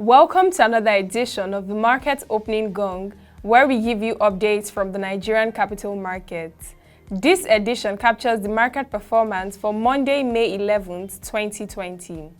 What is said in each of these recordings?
Welcome to another edition of the Market Opening Gong, where we give you updates from the Nigerian capital market. This edition captures the market performance for Monday, May 11th, 2020.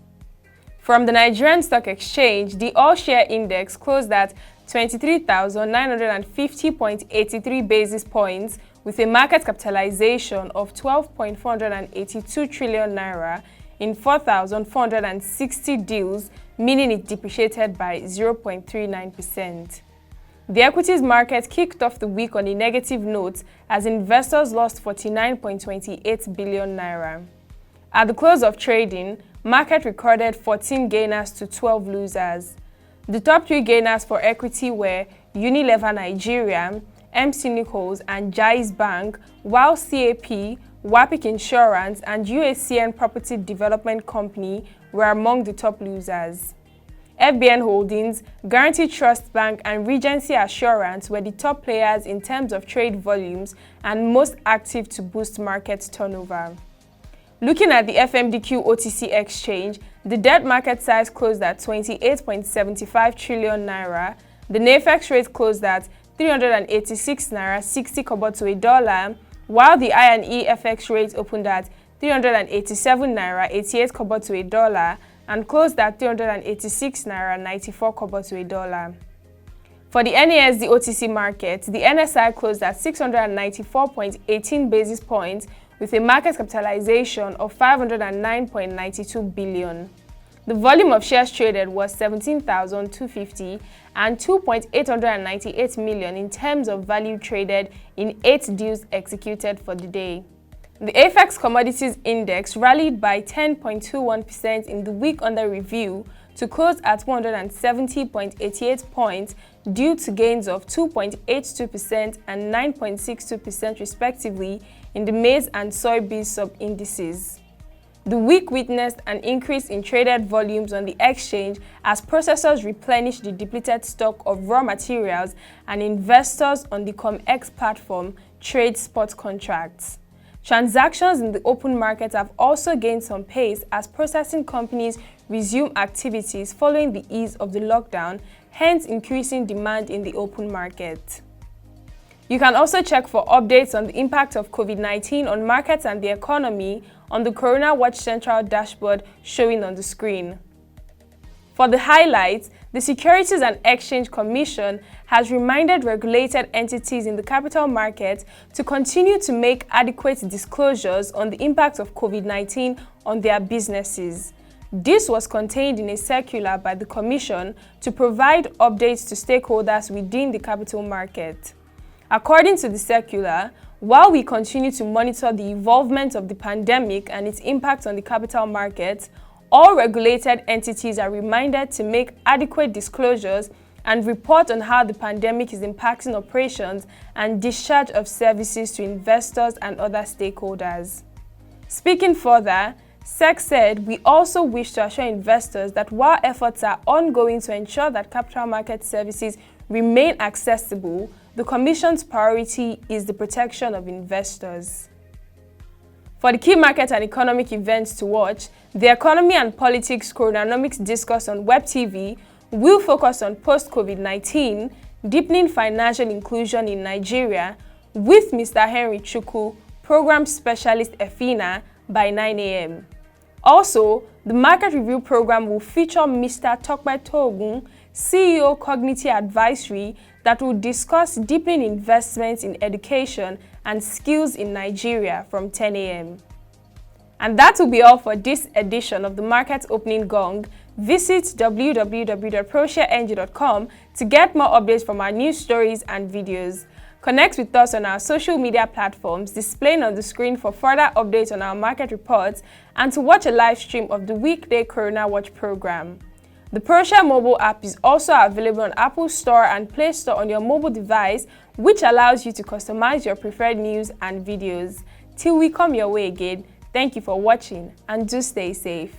From the Nigerian Stock Exchange, the all-share index closed at 23,950.83 basis points with a market capitalization of 12.482 trillion naira in 4,460 deals, meaning it depreciated by 0.39%. The equities market kicked off the week on a negative note as investors lost 49.28 billion naira. At the close of trading, market recorded 14 gainers to 12 losers. The top three gainers for equity were Unilever Nigeria, MC Nichols and Jais Bank, while CAP, Wapik Insurance and UACN Property Development Company were among the top losers. FBN Holdings, Guarantee Trust Bank and Regency Assurance were the top players in terms of trade volumes and most active to boost market turnover. Looking at the FMDQ OTC exchange, the debt market size closed at 28.75 trillion naira, the NAFEX rate closed at 386 naira 60 kobo to a dollar, while the I&E FX rate opened at 387 naira 88 kobo to a dollar and closed at 386 naira 94 kobo to a dollar. For the NASD OTC market, the NSI closed at 694.18 basis points with a market capitalization of 509.92 billion. The volume of shares traded was 17,250 and 2.898 million in terms of value traded in 8 deals executed for the day. The AFEX Commodities Index rallied by 10.21% in the week under review to close at 170.88 points due to gains of 2.82% and 9.62% respectively in the maize and soybean sub-indices. The week witnessed an increase in traded volumes on the exchange as processors replenished the depleted stock of raw materials and investors on the COMEX platform trade spot contracts. Transactions in the open market have also gained some pace as processing companies resume activities following the ease of the lockdown, hence increasing demand in the open market. You can also check for updates on the impact of COVID-19 on markets and the economy on the Corona Watch Central dashboard showing on the screen. For the highlights, the Securities and Exchange Commission has reminded regulated entities in the capital market to continue to make adequate disclosures on the impact of COVID-19 on their businesses. This was contained in a circular by the Commission to provide updates to stakeholders within the capital market. According to the circular, while we continue to monitor the evolvement of the pandemic and its impact on the capital market, all regulated entities are reminded to make adequate disclosures and report on how the pandemic is impacting operations and discharge of services to investors and other stakeholders. Speaking further, SEC said, "We also wish to assure investors that while efforts are ongoing to ensure that capital market services remain accessible, the Commission's priority is the protection of investors." For the key market and economic events to watch, the Economy and Politics Chrononomics discourse on Web TV will focus on post-COVID-19, deepening financial inclusion in Nigeria, with Mr. Henry Chukwu, Program Specialist EFINA, by 9 a.m. Also, the Market Review program will feature Mr. Tokpe Togun, CEO Cognitive Advisory, that will discuss deepening investments in education and skills in Nigeria from 10 a.m. And that will be all for this edition of the Market Opening Gong. Visit www.proshareng.com to get more updates from our news stories and videos. Connect with us on our social media platforms displaying on the screen for further updates on our market reports and to watch a live stream of the weekday Corona Watch program. The ProShare mobile app is also available on Apple Store and Play Store on your mobile device, which allows you to customize your preferred news and videos. Till we come your way again, thank you for watching and do stay safe.